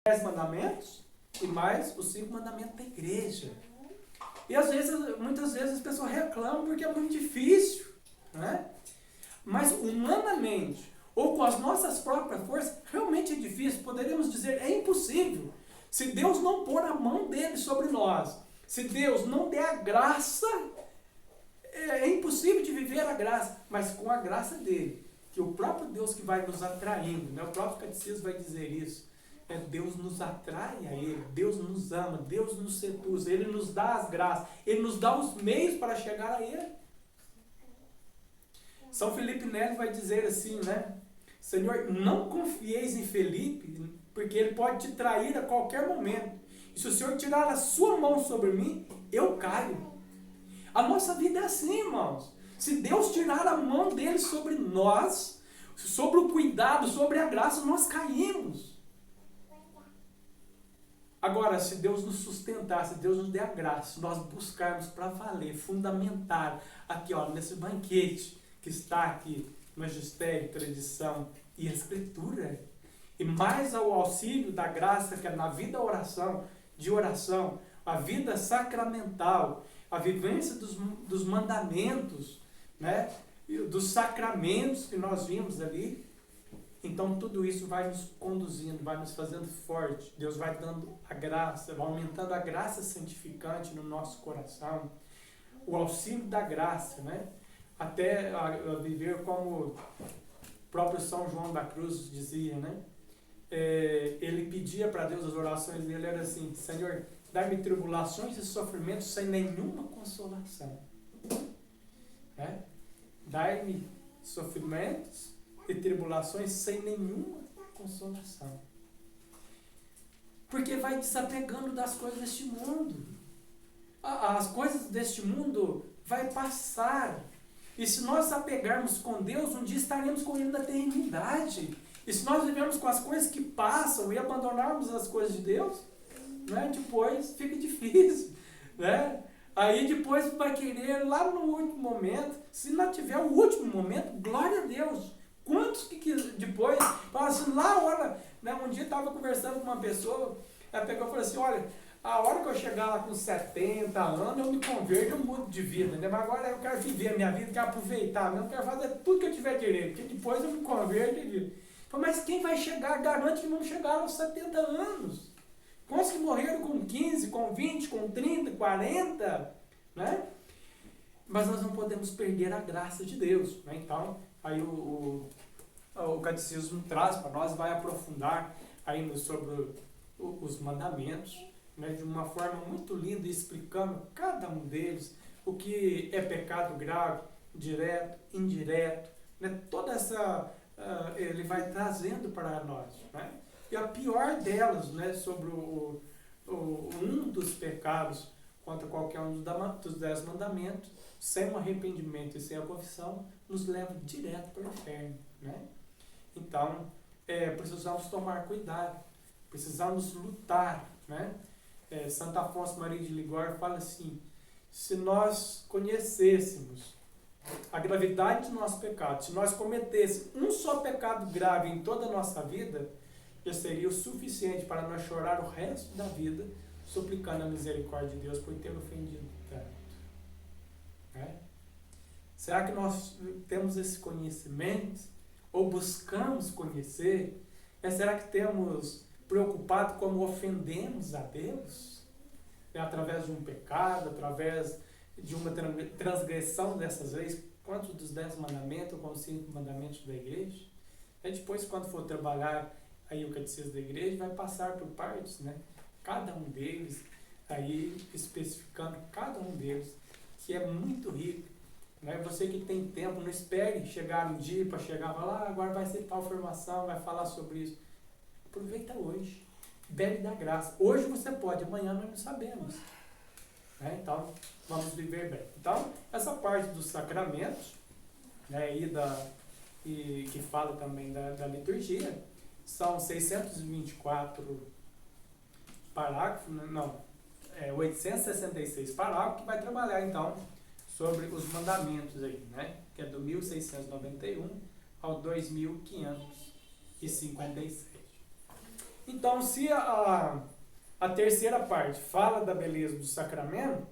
10 mandamentos e mais os 5 mandamentos da igreja. E às vezes, muitas vezes as pessoas reclamam porque é muito difícil, né? Mas humanamente, ou com as nossas próprias forças, realmente é difícil, poderíamos dizer, é impossível. Se Deus não pôr a mão dele sobre nós, se Deus não der a graça, é impossível de viver a graça, mas com a graça dele, que o próprio Deus que vai nos atraindo, né? O próprio catecismo vai dizer isso, Deus nos atrai a ele, Deus nos ama, Deus nos seduz, ele nos dá as graças, ele nos dá os meios para chegar a ele. São Felipe Neri vai dizer assim, né? Senhor, não confieis em Felipe, porque ele pode te trair a qualquer momento. E se o Senhor tirar a sua mão sobre mim, eu caio. A nossa vida é assim, irmãos. Se Deus tirar a mão dele sobre nós, sobre o cuidado, sobre a graça, nós caímos. Agora, se Deus nos sustentar, se Deus nos der a graça, se nós buscarmos para valer, fundamentar, aqui ó, nesse banquete que está aqui, magistério, tradição e escritura, e mais ao auxílio da graça que é na vida de oração, a vida sacramental, a vivência dos mandamentos, né? Dos sacramentos que nós vimos ali. Então tudo isso vai nos conduzindo, vai nos fazendo forte. Deus vai dando a graça, vai aumentando a graça santificante no nosso coração, o auxílio da graça, né? Até a viver como o próprio São João da Cruz dizia, né? Ele pedia para Deus, as orações dele eram assim: Senhor, dai-me tribulações e sofrimentos sem nenhuma consolação. Né? Dai-me sofrimentos e tribulações sem nenhuma consolação. Porque vai desapegando das coisas deste mundo. As coisas deste mundo vai passar. E se nós apegarmos com Deus, um dia estaremos com Ele na eternidade. E se nós vivemos com as coisas que passam e abandonarmos as coisas de Deus, né, depois fica difícil. Né? Aí depois vai querer, lá no último momento, se não tiver o último momento, glória a Deus. Quantos que depois, fala assim, lá a hora, né, um dia eu estava conversando com uma pessoa, ela pegou e falou assim, olha, a hora que eu chegar lá com 70 anos, eu me converto, eu mudo de vida, né? Mas agora eu quero viver a minha vida, quero aproveitar, eu quero fazer tudo que eu tiver direito, porque depois eu me converto e vivo. Mas quem vai chegar, garante que vão chegar aos 70 anos. Quantos que morreram com 15, com 20, com 30, 40, né? Mas nós não podemos perder a graça de Deus, né? Então, aí o catecismo traz para nós, vai aprofundar aí sobre os mandamentos, né? De uma forma muito linda, explicando cada um deles, o que é pecado grave, direto, indireto, né? Toda essa, ele vai trazendo para nós, né? E a pior delas, né, sobre um dos pecados contra qualquer um dos 10 mandamentos, sem um arrependimento e sem a confissão, nos leva direto para o inferno. Né? Então, precisamos tomar cuidado, precisamos lutar. Né? Santo Afonso Maria de Ligório fala assim, se nós conhecêssemos a gravidade do nosso pecado, se nós cometêssemos um só pecado grave em toda a nossa vida, já seria o suficiente para nós chorar o resto da vida, suplicando a misericórdia de Deus por ter ofendido tanto. Né? Será que nós temos esse conhecimento? Ou buscamos conhecer? Será que temos preocupado como ofendemos a Deus? Através de um pecado, através de uma transgressão dessas leis, quanto dos 10 mandamentos, ou com os 5 mandamentos da igreja? Depois, quando for trabalhar aí o catecismo da igreja, vai passar por partes, né? Cada um deles, aí especificando cada um deles, que é muito rico. Né? Você que tem tempo, não espere chegar um dia para chegar e falar, agora vai ser tal formação, vai falar sobre isso. Aproveita hoje, bebe da graça. Hoje você pode, amanhã nós não sabemos. Né? Então, vamos viver bem. Então, essa parte dos sacramentos, né, e que fala também da liturgia, são 624 parágrafos, 866 parágrafos, que vai trabalhar, então, sobre os mandamentos aí, né? Que é do 1691 ao 2557. Então, se a terceira parte fala da beleza do sacramento,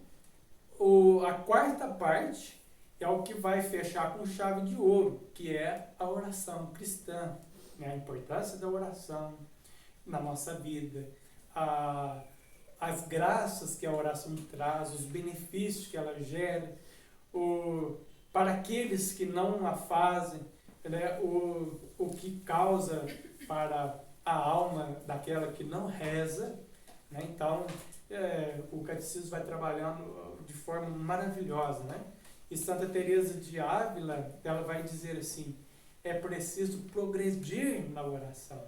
a quarta parte é o que vai fechar com chave de ouro, que é a oração cristã, né? A importância da oração na nossa vida, as graças que a oração traz, os benefícios que ela gera, para aqueles que não a fazem, né? O que causa para a alma daquela que não reza, né? Então, o catecismo vai trabalhando de forma maravilhosa, né? E Santa Teresa de Ávila, ela vai dizer assim: é preciso progredir na oração.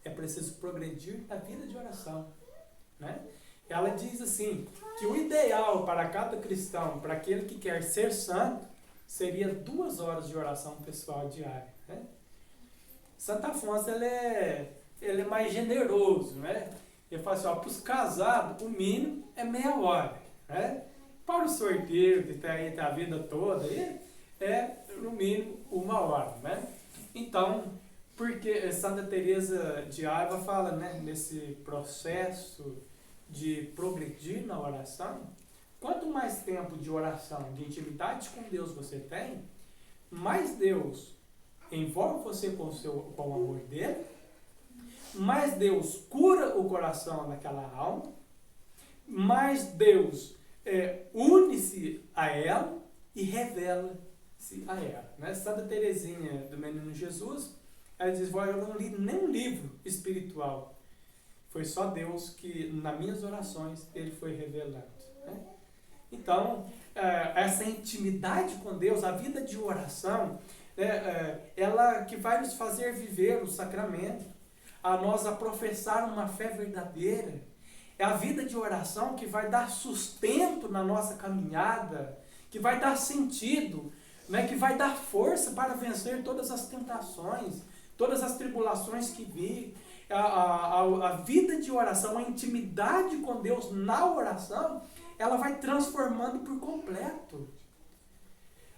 É preciso progredir na vida de oração, né? Ela diz assim, que o ideal para cada cristão, para aquele que quer ser santo, seria 2 horas de oração pessoal diária, né? Santo Afonso, ele é mais generoso, né? Ele fala assim, para os casados, o mínimo é meia hora, né? Para o sorteio, que está aí a vida toda, é no mínimo 1 hora, né? Então, porque Santa Teresa de Ávila fala, né, nesse processo de progredir na oração, quanto mais tempo de oração, de intimidade com Deus você tem, mais Deus envolve você com o amor dele, mais Deus cura o coração daquela alma, mais Deus une-se a ela e revela-se a ela, né? Santa Teresinha do Menino Jesus, ela diz, eu não li nenhum livro espiritual, foi só Deus que, nas minhas orações, ele foi revelando, né? Então, essa intimidade com Deus, a vida de oração, ela que vai nos fazer viver o sacramento, a nós a professar uma fé verdadeira. É a vida de oração que vai dar sustento na nossa caminhada, que vai dar sentido, né, que vai dar força para vencer todas as tentações, todas as tribulações que vir. A vida de oração, a intimidade com Deus na oração, ela vai transformando por completo.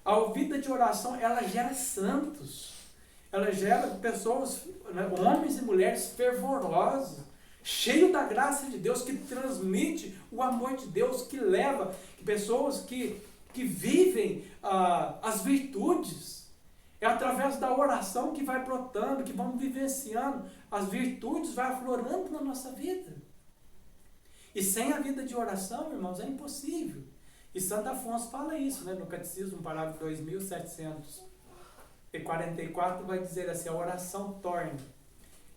A vida de oração, ela gera santos, ela gera pessoas, né, homens e mulheres fervorosos, cheios da graça de Deus, que transmite o amor de Deus, que leva pessoas que vivem as virtudes. É através da oração que vai brotando, que vamos vivenciando, as virtudes vai aflorando na nossa vida. E sem a vida de oração, irmãos, é impossível. E Santo Afonso fala isso, né, no Catecismo, no parágrafo 2744, vai dizer assim, a oração torna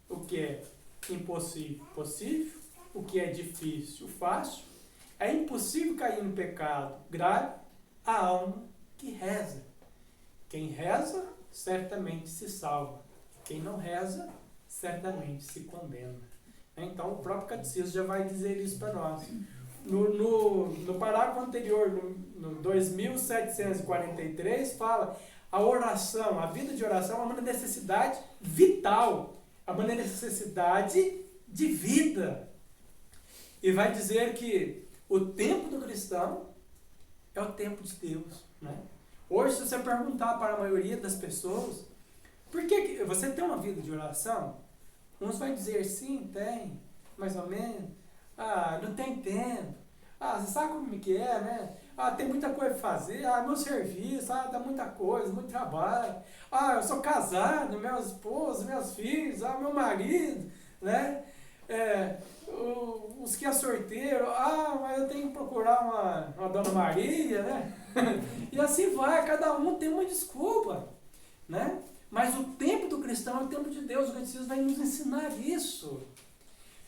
o que é impossível possível, o que é difícil fácil, é impossível cair no pecado grave a alma que reza. Quem reza, certamente se salva. Quem não reza, certamente se condena. Então, o próprio catecismo já vai dizer isso para nós. No parágrafo anterior, no 2743, fala a oração, a vida de oração é uma necessidade vital, é uma necessidade de vida. E vai dizer que o tempo do cristão é o tempo de Deus, né? Hoje, se você perguntar para a maioria das pessoas, por que você tem uma vida de oração? Uns vai dizer, sim, tem, mais ou menos. Não tem tempo. Você sabe como que é, né? Tem muita coisa para fazer. Meu serviço, dá muita coisa, muito trabalho. Eu sou casado, minha esposa, meus filhos, meu marido, né? Os que é sorteiro, mas eu tenho que procurar uma Dona Maria, né? E assim vai, cada um tem uma desculpa, né? Mas o tempo do cristão é o tempo de Deus, o Catecismo vai nos ensinar isso,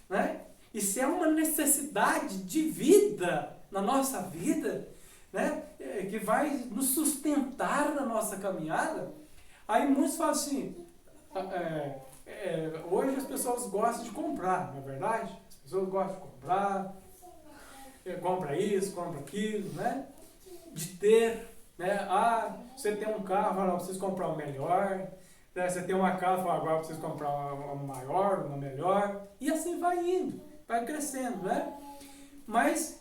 né? Isso é uma necessidade de vida na nossa vida, né? Que vai nos sustentar na nossa caminhada. Aí muitos falam assim, hoje as pessoas gostam de comprar, não é verdade? As pessoas gostam de comprar, compra isso, compra aquilo, né? De ter, né? Você tem um carro, eu preciso comprar o melhor. Você tem uma casa, agora eu preciso comprar uma maior, uma melhor. E assim vai indo, vai crescendo, né? Mas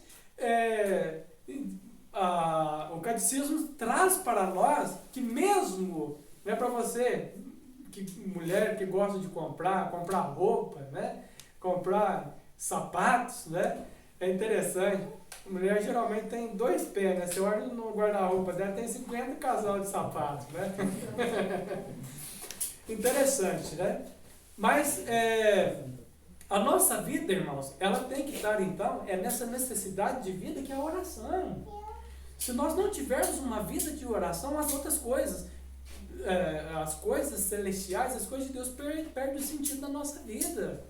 o catecismo traz para nós que mesmo, né, para você mulher que gosta de comprar roupa, né? Comprar sapatos, né? É interessante. A mulher geralmente tem 2 pés, né? Você olha no guarda-roupa dela, tem 50 casal de sapatos, né? Interessante, né? Mas a nossa vida, irmãos, ela tem que estar, então, nessa necessidade de vida que é a oração. Se nós não tivermos uma vida de oração, as outras coisas, as coisas celestiais, as coisas de Deus perdem o sentido da nossa vida.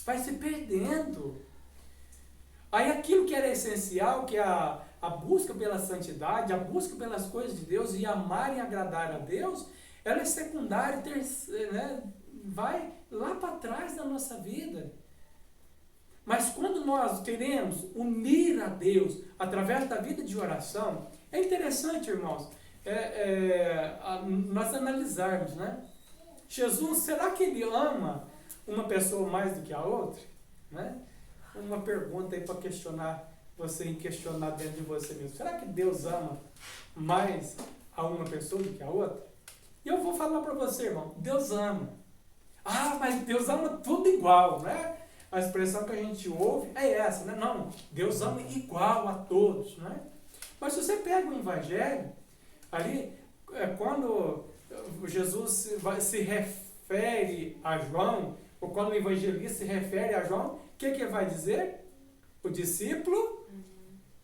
Vai se perdendo. Aí aquilo que era essencial, que é a busca pela santidade, a busca pelas coisas de Deus e amar e agradar a Deus, ela é secundária, né? Vai lá para trás da nossa vida. Mas quando nós queremos unir a Deus através da vida de oração, é interessante, irmãos, nós analisarmos, né? Jesus, será que ele ama uma pessoa mais do que a outra? Né? Uma pergunta aí para questionar você e questionar dentro de você mesmo. Será que Deus ama mais a uma pessoa do que a outra? E eu vou falar para você, irmão, Deus ama. Ah, mas Deus ama tudo igual, né? A expressão que a gente ouve é essa, né? Não, Deus ama igual a todos, né? Mas se você pega o Evangelho, ali, quando Jesus se refere a João, ou quando o evangelista se refere a João, o que ele vai dizer? O discípulo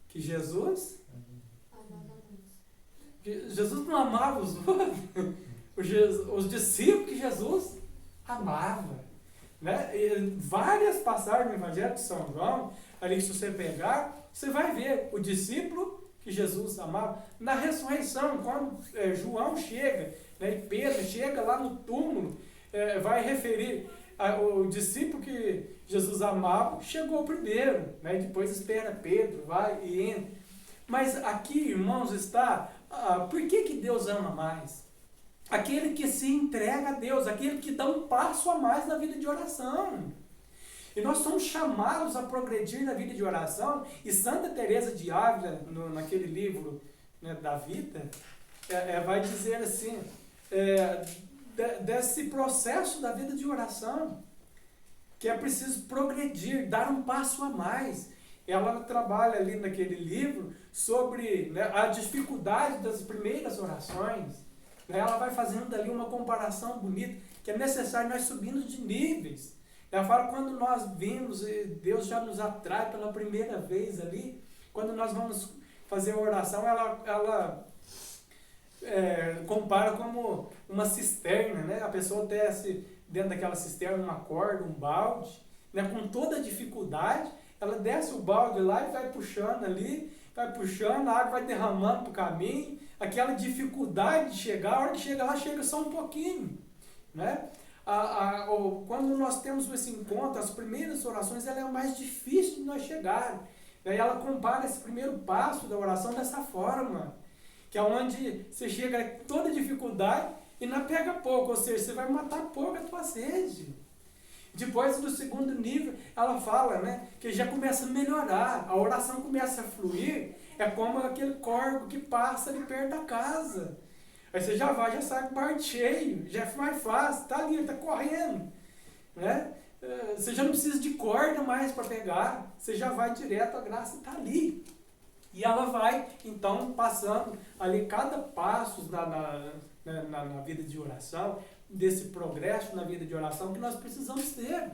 que Jesus não amava os outros. Os discípulos que Jesus amava. Né? E várias passagens no Evangelho de São João, ali se você pegar, você vai ver o discípulo que Jesus amava. Na ressurreição, quando João chega, né, e Pedro chega lá no túmulo, vai referir o discípulo que Jesus amava, chegou primeiro, né, e depois espera Pedro, vai e entra. Mas aqui, irmãos, está, por que Deus ama mais? Aquele que se entrega a Deus, aquele que dá um passo a mais na vida de oração. E nós somos chamados a progredir na vida de oração, e Santa Teresa de Ávila, naquele livro, né, da vida, vai dizer assim, desse processo da vida de oração, que é preciso progredir, dar um passo a mais. Ela trabalha ali naquele livro sobre, né, a dificuldade das primeiras orações. Ela vai fazendo ali uma comparação bonita, que é necessário nós subirmos de níveis. Ela fala, quando nós vimos, Deus já nos atrai pela primeira vez ali, quando nós vamos fazer a oração, ela compara como uma cisterna, né? A pessoa desce dentro daquela cisterna uma corda, um balde, né? Com toda a dificuldade, ela desce o balde lá e vai puxando ali, vai puxando, a água vai derramando para o caminho, aquela dificuldade de chegar, a hora que chega lá, chega só um pouquinho, né? Quando nós temos esse encontro, as primeiras orações, ela é o mais difícil de nós chegar. Daí ela compara esse primeiro passo da oração dessa forma, que é onde você chega com toda dificuldade e não pega pouco, ou seja, você vai matar pouco a tua sede. Depois do segundo nível, ela fala, né, que já começa a melhorar, a oração começa a fluir, é como aquele corvo que passa ali perto da casa. Aí você já sai com o barco cheio, já é mais fácil, tá ali, tá correndo, né? Você já não precisa de corda mais para pegar, você já vai direto, a graça está ali. E ela vai, então, passando ali cada passo na vida de oração, desse progresso na vida de oração que nós precisamos ter.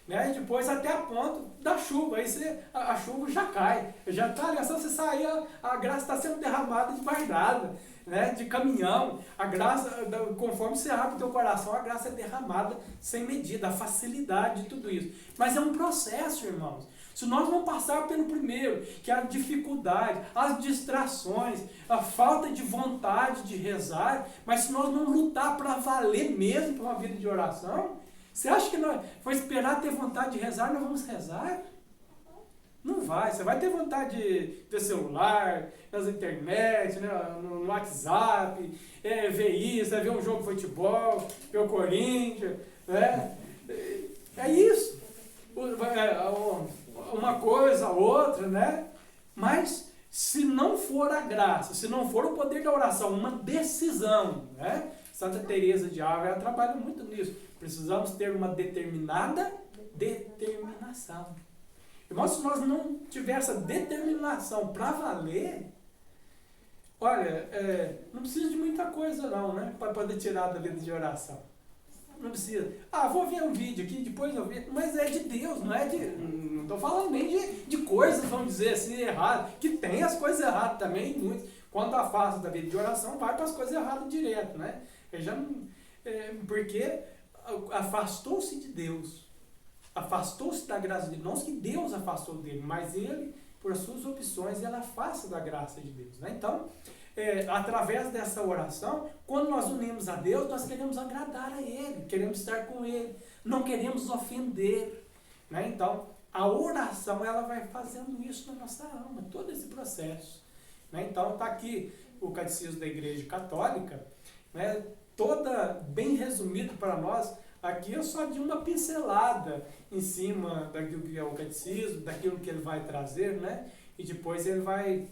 Né? E depois até a ponto da chuva, aí a chuva já cai, já está ali, só você sair, a graça está sendo derramada de guardada, né? De caminhão, a graça, conforme você abre o teu coração, a graça é derramada sem medida, a facilidade de tudo isso. Mas é um processo, irmãos. Se nós não passarmos pelo primeiro, que é a dificuldade, as distrações, a falta de vontade de rezar, mas se nós não lutar para valer mesmo por uma vida de oração, você acha que nós vamos esperar ter vontade de rezar, nós vamos rezar? Não vai. Você vai ter vontade de ter celular, nas internet, né, no WhatsApp, ver isso, ver um jogo de futebol, ver o Corinthians, né? É isso. Uma coisa, outra, né? Mas se não for a graça, se não for o poder da oração, uma decisão, né? Santa Teresa de Ávila, ela trabalha muito nisso. Precisamos ter uma determinada determinação. Irmãos, se nós não tivermos essa determinação para valer, olha, não precisa de muita coisa não, né? Para poder tirar da vida de oração. Não precisa. Vou ver um vídeo aqui, depois eu vejo. Mas é de Deus, não é de... Não estou falando nem de coisas, vamos dizer assim, erradas. Que tem as coisas erradas também, muitas. Quando afasta da vida de oração, vai para as coisas erradas direto, né? Porque afastou-se de Deus. Afastou-se da graça de Deus. Não que Deus afastou dele, mas ele, por suas opções, ele afasta da graça de Deus, né? Então, através dessa oração, quando nós unimos a Deus, nós queremos agradar a Ele, queremos estar com Ele, não queremos ofender, né? Então, a oração, ela vai fazendo isso na nossa alma, todo esse processo, né? Então, está aqui o Catecismo da Igreja Católica, né? Toda bem resumido para nós. Aqui é só de uma pincelada em cima daquilo que é o catecismo, daquilo que ele vai trazer, né? E depois ele vai,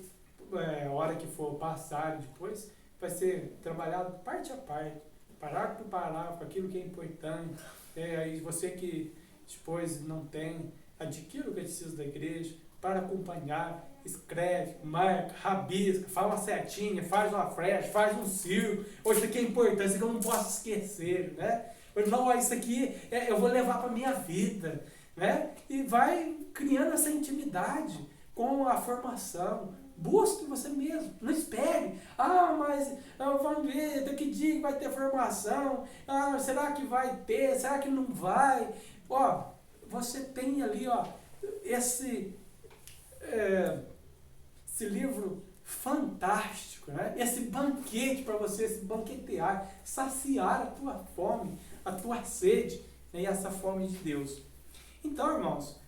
a hora que for passar, depois vai ser trabalhado parte a parte, parágrafo por parágrafo, aquilo que é importante. Aí você que depois não tem, adquira o catecismo da igreja para acompanhar, escreve, marca, rabisca, faz uma setinha, faz uma flecha, faz um círculo. Hoje isso aqui é importante, isso aqui eu não posso esquecer, né? Não, isso aqui eu vou levar para a minha vida, né? E vai criando essa intimidade com a formação. Busque você mesmo, não espere. Mas vamos ver, daqui dia vai ter formação. Será que vai ter? Será que não vai? Você tem ali, esse livro fantástico, né? Esse banquete para você, se banquetear, saciar a tua fome, a tua sede, né? E essa fome de Deus. Então, irmãos,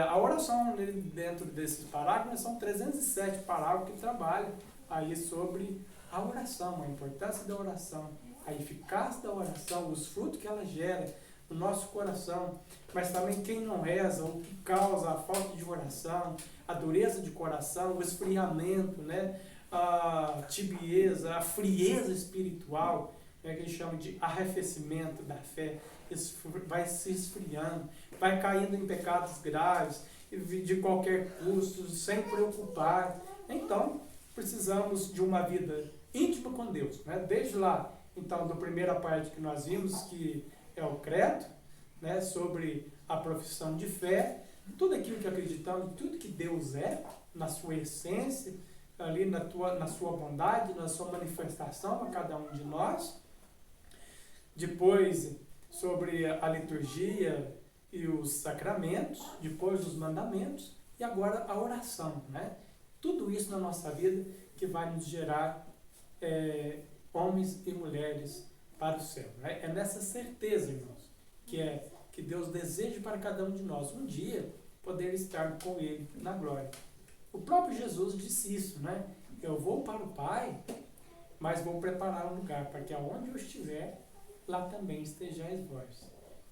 a oração dentro desses parágrafos, são 307 parágrafos que trabalham aí sobre a oração, a importância da oração, a eficácia da oração, os frutos que ela gera no nosso coração, mas também quem não reza, o que causa a falta de oração, a dureza de coração, o esfriamento, né? A tibieza, a frieza espiritual, né? Que eles chamam de arrefecimento da fé, vai se esfriando, vai caindo em pecados graves, de qualquer custo, sem preocupar. Então, precisamos de uma vida íntima com Deus, né? Desde lá, então, da primeira parte que nós vimos, que é o credo, né? Sobre a profissão de fé, tudo aquilo que acreditamos, tudo que Deus é, na sua essência, ali na sua bondade, na sua manifestação a cada um de nós. Depois, sobre a liturgia e os sacramentos, depois os mandamentos, e agora a oração, né? Tudo isso na nossa vida que vai nos gerar homens e mulheres para o céu, né? É nessa certeza, irmãos, que Deus deseja para cada um de nós um dia poder estar com Ele na glória. O próprio Jesus disse isso, né? Eu vou para o Pai, mas vou preparar um lugar para que aonde eu estiver, lá também estejais vós.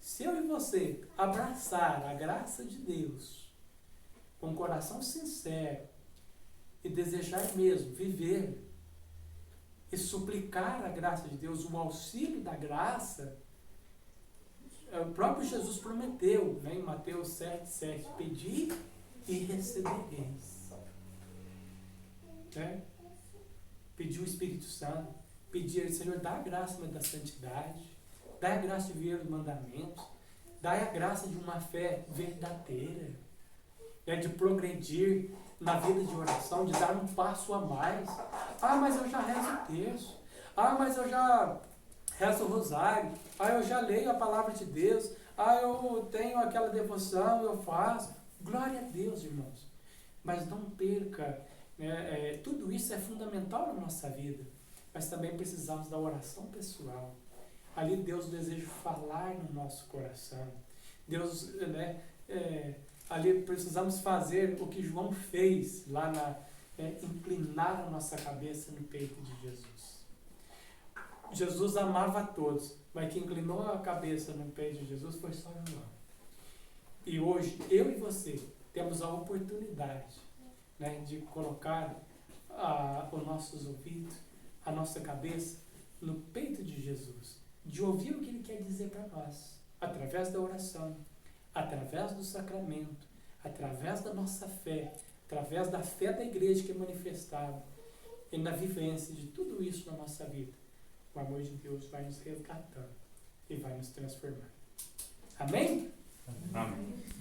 Se eu e você abraçar a graça de Deus com um coração sincero e desejar mesmo viver e suplicar a graça de Deus, o auxílio da graça, o próprio Jesus prometeu, né, em Mateus 7,7, pedi e recebereis. Né? Pedir o Espírito Santo, pedir, Senhor, dá a graça da santidade, dá a graça de viver os mandamentos, dá a graça de uma fé verdadeira, né, de progredir na vida de oração, de dar um passo a mais. Mas eu já rezo o terço. Mas eu já rezo o rosário. Eu já leio a palavra de Deus. Eu tenho aquela devoção, eu faço. Glória a Deus, irmãos. Mas não perca, né? Tudo isso é fundamental na nossa vida. Mas também precisamos da oração pessoal. Ali Deus deseja falar no nosso coração. Deus, né? Ali precisamos fazer o que João fez lá inclinar a nossa cabeça no peito de Jesus. Jesus amava a todos, mas quem inclinou a cabeça no peito de Jesus foi só João. E hoje, eu e você temos a oportunidade, né, de colocar os nossos ouvidos, a nossa cabeça no peito de Jesus, de ouvir o que Ele quer dizer para nós, através da oração, através do sacramento, através da nossa fé, através da fé da igreja que é manifestada, e na vivência de tudo isso na nossa vida, o amor de Deus vai nos resgatando e vai nos transformando. Amém? Amém.